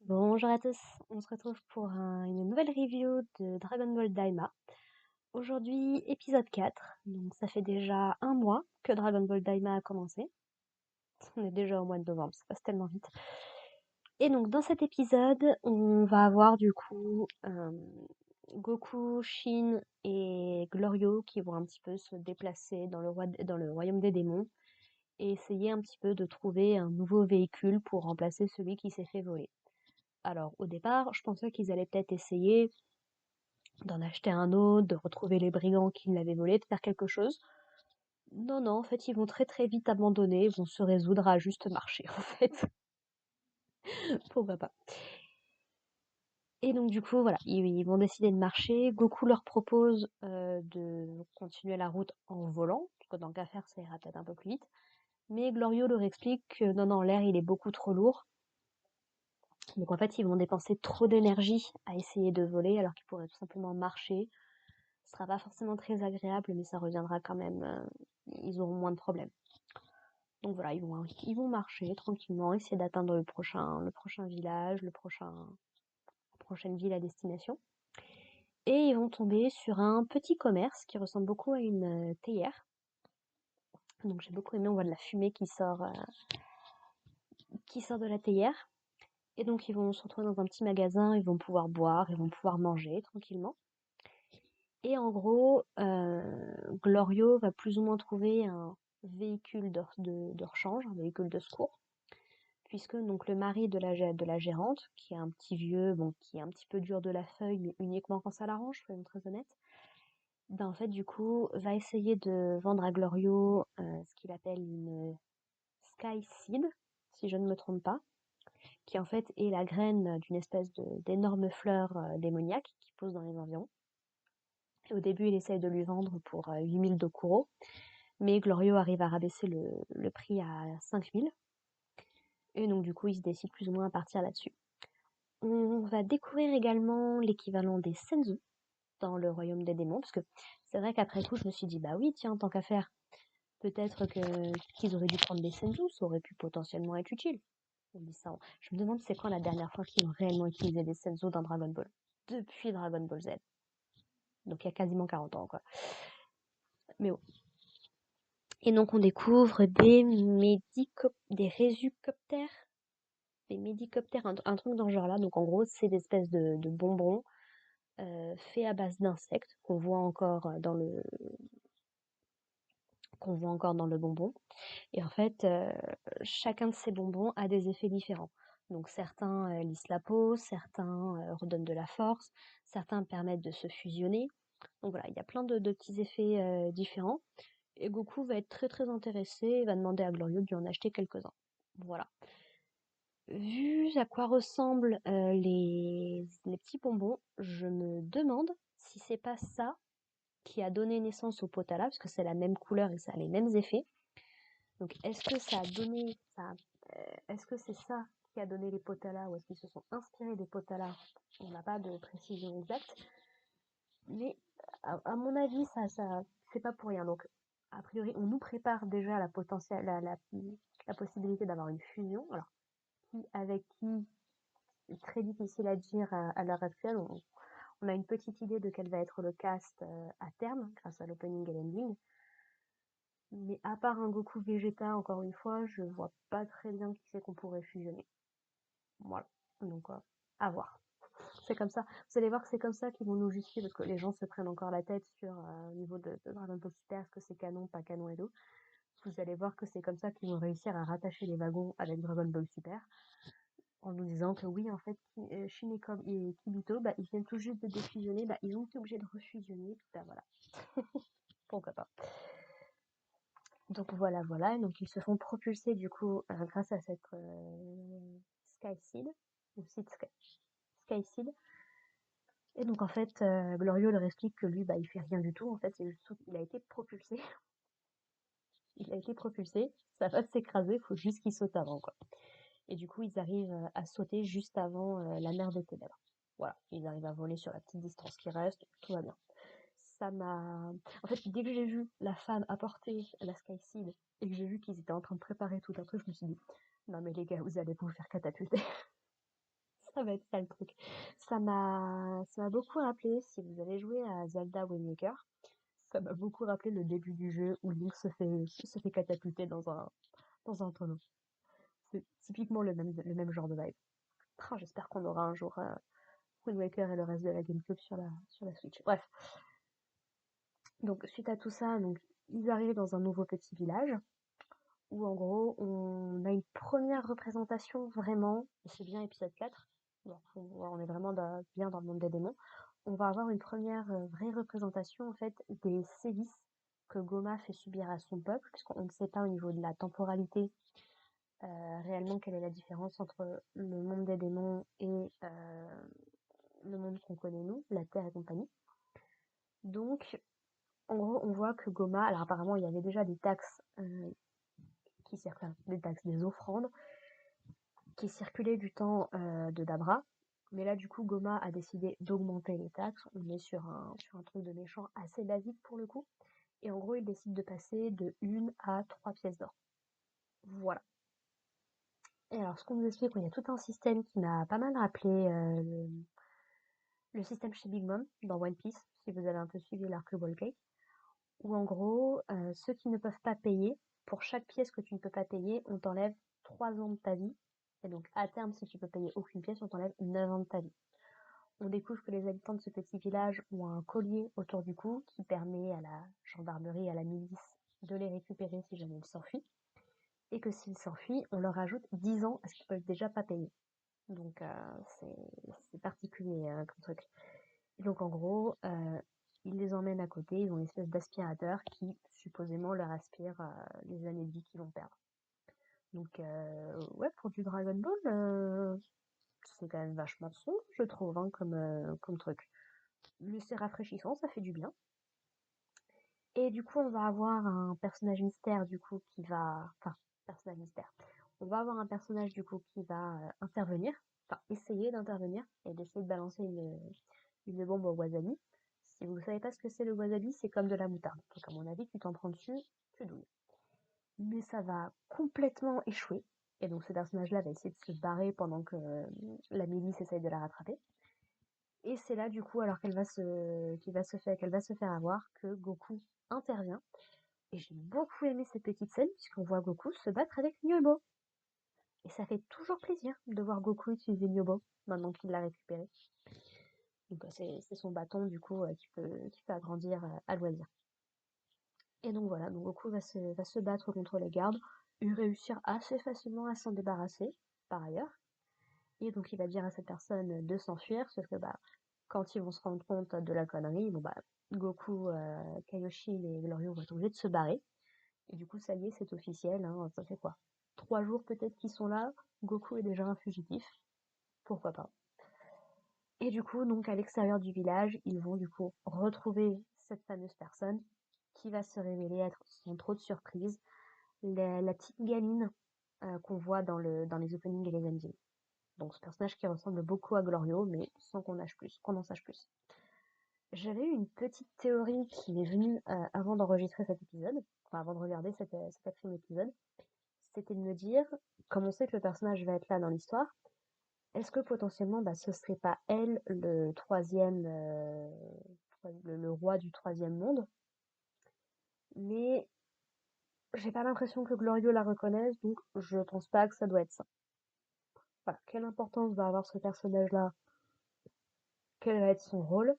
Bonjour à tous, on se retrouve pour une nouvelle review de Dragon Ball Daima. Aujourd'hui, épisode 4, donc ça fait déjà un mois que Dragon Ball Daima a commencé. On est déjà au mois de novembre, ça passe tellement vite. Et donc dans cet épisode, on va avoir du coup Goku, Shin et Glorio qui vont un petit peu se déplacer dans dans le royaume des démons et essayer un petit peu de trouver un nouveau véhicule pour remplacer celui qui s'est fait voler. Alors au départ, je pensais qu'ils allaient peut-être essayer d'en acheter un autre, de retrouver les brigands qui l'avaient volé, de faire quelque chose. Non, non, en fait, ils vont très très vite abandonner, ils vont se résoudre à juste marcher, en fait. Pourquoi pas. Et donc du coup, voilà, ils vont décider de marcher. Goku leur propose de continuer la route en volant, parce que dans qu'à faire, ça ira peut-être un peu plus vite. Mais Glorio leur explique que non, non, l'air, il est beaucoup trop lourd. Donc en fait, ils vont dépenser trop d'énergie à essayer de voler, alors qu'ils pourraient tout simplement marcher. Ce sera pas forcément très agréable, mais ça reviendra quand même. Ils auront moins de problèmes. Donc voilà, ils vont marcher tranquillement, essayer d'atteindre le prochain village, la prochaine ville à destination. Et ils vont tomber sur un petit commerce qui ressemble beaucoup à une théière. Donc j'ai beaucoup aimé, on voit de la fumée qui sort de la théière. Et donc ils vont se retrouver dans un petit magasin, ils vont pouvoir boire, ils vont pouvoir manger tranquillement. Et en gros, Glorio va plus ou moins trouver un véhicule de rechange, un véhicule de secours, puisque donc le mari de la gérante, qui est un petit vieux, bon, qui est un petit peu dur de la feuille, mais uniquement quand ça l'arrange, soyons très honnêtes, ben en fait du coup va essayer de vendre à Glorio ce qu'il appelle une Sky Seed, si je ne me trompe pas, qui en fait est la graine d'une espèce d'énorme fleur démoniaque qui pousse dans les environs. Et au début, il essaye de lui vendre pour 8000 Dokuro, mais Glorio arrive à rabaisser le prix à 5000. Et donc du coup, il se décide plus ou moins à partir là-dessus. On va découvrir également l'équivalent des Senzu dans le royaume des démons, parce que c'est vrai qu'après coup, je me suis dit, bah oui, tiens, tant qu'à faire, peut-être qu'ils auraient dû prendre des Senzu, ça aurait pu potentiellement être utile. On dit ça. Je me demande c'est quand la dernière fois qu'ils ont réellement utilisé des Senzu dans Dragon Ball. Depuis Dragon Ball Z. Donc il y a quasiment 40 ans, quoi. Mais bon. Et donc on découvre des résicoptères, un truc dans ce genre-là. Donc en gros, c'est des espèces de bonbons faits à base d'insectes qu'on voit encore dans le bonbon. Et en fait, chacun de ces bonbons a des effets différents. Donc certains lissent la peau, certains redonnent de la force, certains permettent de se fusionner. Donc voilà, il y a plein de petits effets différents. Et Goku va être très très intéressé et va demander à Glorio de lui en acheter quelques-uns. Voilà. Vu à quoi ressemblent les petits bonbons, je me demande si c'est pas ça qui a donné naissance au Potala, parce que c'est la même couleur et ça a les mêmes effets. Donc est-ce que ça a donné ça, est-ce que c'est ça qui a donné les Potala ou est-ce qu'ils se sont inspirés des Potala? On n'a pas de précision exacte, mais à mon avis ça c'est pas pour rien. Donc a priori on nous prépare déjà la possibilité d'avoir une fusion. Alors qui avec qui, c'est très difficile à dire à l'heure actuelle. On a une petite idée de quel va être le cast à terme grâce à l'opening et l'ending. Mais à part un Goku Vegeta, encore une fois, je vois pas très bien qui c'est qu'on pourrait fusionner. Voilà. Donc, à voir. C'est comme ça. Vous allez voir que c'est comme ça qu'ils vont nous justifier parce que les gens se prennent encore la tête sur au niveau de Dragon Ball Super, est-ce que c'est canon, pas canon et tout. Vous allez voir que c'est comme ça qu'ils vont réussir à rattacher les wagons avec Dragon Ball Super en nous disant que oui, en fait, Shin et Kibito, bah, ils viennent tout juste de défusionner, bah, ils ont été obligés de refusionner, bah voilà. Pourquoi pas. Donc voilà, voilà. Donc ils se font propulser du coup grâce à cette Sky Seed, ou Sky Seed. Et donc en fait, Glorio leur explique que lui, bah, il fait rien du tout. En fait, c'est juste il a été propulsé. Il a été propulsé. Ça va s'écraser. Il faut juste qu'il saute avant, quoi. Et du coup, ils arrivent à sauter juste avant la mer des ténèbres. Voilà, ils arrivent à voler sur la petite distance qui reste. Tout va bien. Ça m'a... En fait, dès que j'ai vu la femme apporter la Sky Seed et que j'ai vu qu'ils étaient en train de préparer tout un truc, je me suis dit, non mais les gars, vous allez vous faire catapulter. Ça va être ça le truc. Ça m'a beaucoup rappelé, si vous avez joué à Zelda Wind Waker, ça m'a beaucoup rappelé le début du jeu où Link se fait catapulter dans un tonneau. C'est typiquement le même genre de vibe. Ah, j'espère qu'on aura un jour Wind Waker et le reste de la GameCube sur la Switch. Bref, donc suite à tout ça, donc ils arrivent dans un nouveau petit village où en gros on a une première représentation vraiment, et c'est bien épisode 4, donc on est vraiment bien dans le monde des démons. On va avoir une première vraie représentation en fait des sévices que Goma fait subir à son peuple, puisqu'on ne sait pas au niveau de la temporalité réellement quelle est la différence entre le monde des démons et le monde qu'on connaît nous, la Terre et compagnie. Donc en gros on voit que Goma, alors apparemment il y avait déjà des taxes qui circulent, des taxes, des offrandes qui circulaient du temps de Dabra. Mais là, du coup, Goma a décidé d'augmenter les taxes. On est sur un truc de méchant assez basique pour le coup. Et en gros, il décide de passer de 1 à 3 pièces d'or. Voilà. Et alors, ce qu'on nous explique, il y a tout un système qui m'a pas mal rappelé le système chez Big Mom dans One Piece, si vous avez un peu suivi l'arc Wall Cake, où en gros, ceux qui ne peuvent pas payer, pour chaque pièce que tu ne peux pas payer, on t'enlève 3 ans de ta vie. Et donc, à terme, si tu peux payer aucune pièce, on t'enlève 9 ans de ta vie. On découvre que les habitants de ce petit village ont un collier autour du cou qui permet à la gendarmerie et à la milice de les récupérer si jamais ils s'enfuient. Et que s'ils s'enfuient, on leur ajoute 10 ans à ce qu'ils peuvent déjà pas payer. Donc c'est particulier comme truc. Et donc en gros, ils les emmènent à côté, ils ont une espèce d'aspirateur qui supposément leur aspire les années de vie qu'ils vont perdre. Donc ouais, pour du Dragon Ball, c'est quand même vachement sombre, je trouve, hein, comme truc. Mais c'est rafraîchissant, ça fait du bien. Et du coup, on va avoir un personnage mystère, du coup, qui va... Enfin, personnage mystère. On va avoir un personnage, du coup, qui va intervenir, enfin, essayer d'intervenir, et d'essayer de balancer une bombe au wasabi. Si vous ne savez pas ce que c'est le wasabi, c'est comme de la moutarde. Donc, à mon avis, tu t'en prends dessus, tu douilles. Mais ça va complètement échouer. Et donc, ce personnage-là va essayer de se barrer pendant que la milice essaye de la rattraper. Et c'est là, du coup, alors qu'elle va se faire avoir, que Goku intervient. Et j'ai beaucoup aimé cette petite scène, puisqu'on voit Goku se battre avec Nyobo. Et ça fait toujours plaisir de voir Goku utiliser Nyobo, maintenant qu'il l'a récupéré. Donc c'est son bâton, du coup, qui peut agrandir à loisir. Et donc voilà, donc Goku va se battre contre les gardes, et réussir assez facilement à s'en débarrasser, par ailleurs. Et donc il va dire à cette personne de s'enfuir, sauf que bah, quand ils vont se rendre compte de la connerie, bon bah, Goku, Kaioshin et Glorieux vont être obligés de se barrer. Et du coup, ça y est, c'est officiel, hein, ça fait quoi? 3 jours peut-être qu'ils sont là, Goku est déjà un fugitif, pourquoi pas. Et du coup, donc à l'extérieur du village, ils vont du coup retrouver cette fameuse personne qui va se révéler être, sans trop de surprise, la petite gamine qu'on voit dans les openings et les endings. Donc ce personnage qui ressemble beaucoup à Glorio, mais sans qu'on en sache plus. J'avais eu une petite théorie qui m'est venue avant d'enregistrer cet épisode, enfin avant de regarder cet 4e épisode. C'était de me dire, comme on sait que le personnage va être là dans l'histoire, est-ce que potentiellement bah, ce serait pas elle le troisième, le roi du troisième monde? Mais j'ai pas l'impression que Glorio la reconnaisse, donc je pense pas que ça doit être ça. Voilà, quelle importance va avoir ce personnage-là? Quel va être son rôle?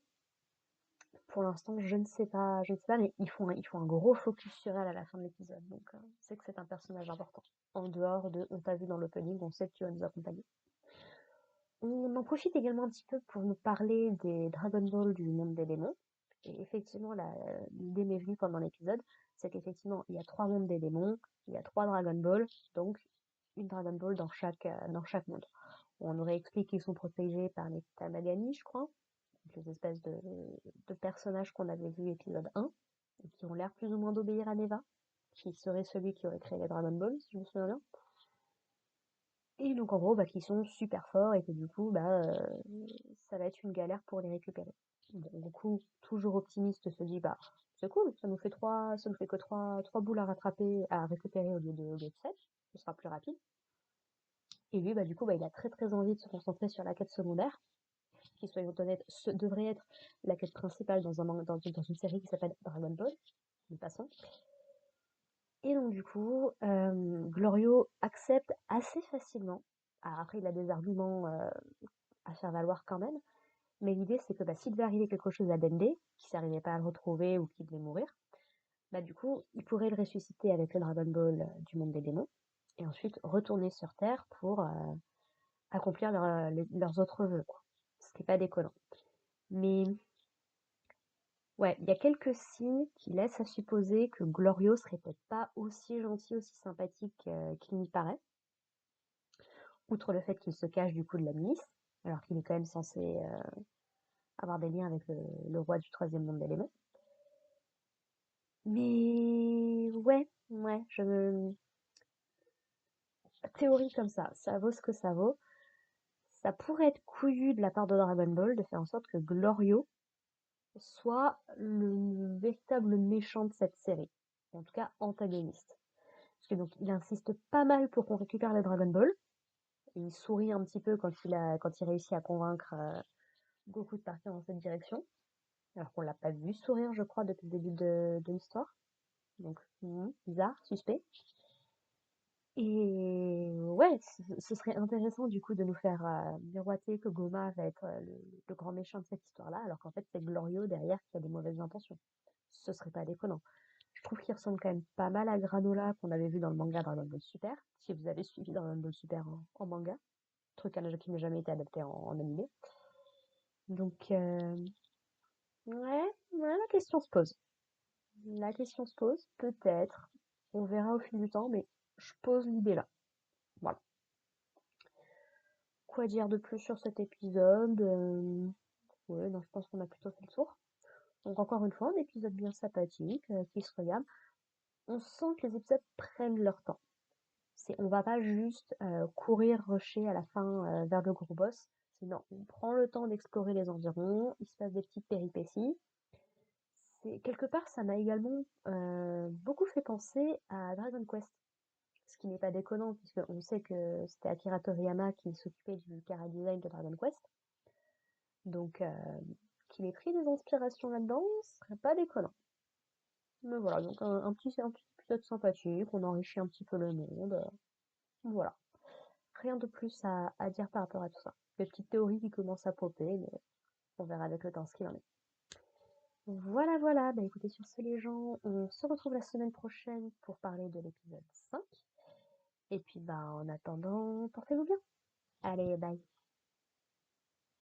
Pour l'instant, je ne sais pas, mais ils font un gros focus sur elle à la fin de l'épisode, donc c'est que c'est un personnage important. En dehors de, on t'a vu dans l'opening, on sait que tu vas nous accompagner. On en profite également un petit peu pour nous parler des Dragon Ball du monde des démons. Et effectivement, l'idée m'est venue pendant l'épisode, c'est qu'effectivement, il y a 3 mondes des démons, il y a 3 Dragon Ball, donc une Dragon Ball dans chaque monde. On aurait expliqué qu'ils sont protégés par les Tamagami, je crois, les espèces de personnages qu'on avait vus épisode 1, et qui ont l'air plus ou moins d'obéir à Neva, qui serait celui qui aurait créé les Dragon Ball, si je me souviens bien. Et donc en gros, bah, qui sont super forts et que du coup, bah, ça va être une galère pour les récupérer. Bon, Goku, toujours optimiste, se dit, bah, c'est cool, ça nous fait que trois boules à rattraper, à récupérer au lieu de 7, ce sera plus rapide. Et lui, bah, du coup, bah, il a très très envie de se concentrer sur la quête secondaire, qui, soyons honnêtes, devrait être la quête principale dans une série qui s'appelle Dragon Ball, de toute façon. Et donc du coup, Glorio accepte assez facilement. Alors après, il a des arguments à faire valoir quand même, mais l'idée c'est que bah, s'il devait arriver quelque chose à Dende, qu'il n'arrivait pas à le retrouver ou qu'il devait mourir, bah du coup, il pourrait le ressusciter avec le Dragon Ball du monde des démons, et ensuite retourner sur Terre pour accomplir leurs autres vœux, quoi. Ce qui n'est pas déconnant. Mais ouais, il y a quelques signes qui laissent à supposer que Glorio serait peut-être pas aussi gentil, aussi sympathique qu'il n'y paraît. Outre le fait qu'il se cache du coup de la milice, alors qu'il est quand même censé avoir des liens avec le roi du troisième monde d'éléments. Mais ouais, théorie comme ça vaut ce que ça vaut. Ça pourrait être couillu de la part de Dragon Ball de faire en sorte que Glorio soit le véritable méchant de cette série. En tout cas, antagoniste. Parce que donc, il insiste pas mal pour qu'on récupère les Dragon Ball. Et il sourit un petit peu quand il réussit à convaincre Goku de partir dans cette direction. Alors qu'on l'a pas vu sourire, je crois, depuis le début de l'histoire. Donc, bizarre, suspect. Et ouais, ce serait intéressant du coup de nous faire miroiter que Goma va être le grand méchant de cette histoire-là, alors qu'en fait c'est Glorio derrière qui a des mauvaises intentions. Ce serait pas déconnant. Je trouve qu'il ressemble quand même pas mal à Granola qu'on avait vu dans le manga Dragon Ball Super, si vous avez suivi Dragon Ball Super en manga, truc qui n'a jamais été adapté en animé. Donc, ouais, la question se pose. La question se pose, peut-être. On verra au fil du temps, mais je pose l'idée là. Voilà. Quoi dire de plus sur cet épisode? Ouais, non, je pense qu'on a plutôt fait le tour. Donc encore une fois, un épisode bien sympathique, qui se regarde. On sent que les épisodes prennent leur temps. On va pas juste courir, rusher à la fin vers le gros boss. Non, on prend le temps d'explorer les environs, il se passe des petites péripéties. Quelque part, ça m'a également beaucoup fait penser à Dragon Quest. Ce qui n'est pas déconnant, puisqu'on sait que c'était Akira Toriyama qui s'occupait du chara-design de Dragon Quest. Donc, qu'il ait pris des inspirations là-dedans, ce serait pas déconnant. Mais voilà, donc un petit épisode sympathique, on enrichit un petit peu le monde. Voilà. Rien de plus à dire par rapport à tout ça. Des petites théories qui commencent à popper, mais on verra avec le temps ce qu'il en est. Voilà. Bah écoutez, sur ce les gens, on se retrouve la semaine prochaine pour parler de l'épisode 5. Et puis bah en attendant, portez-vous bien. Allez, bye.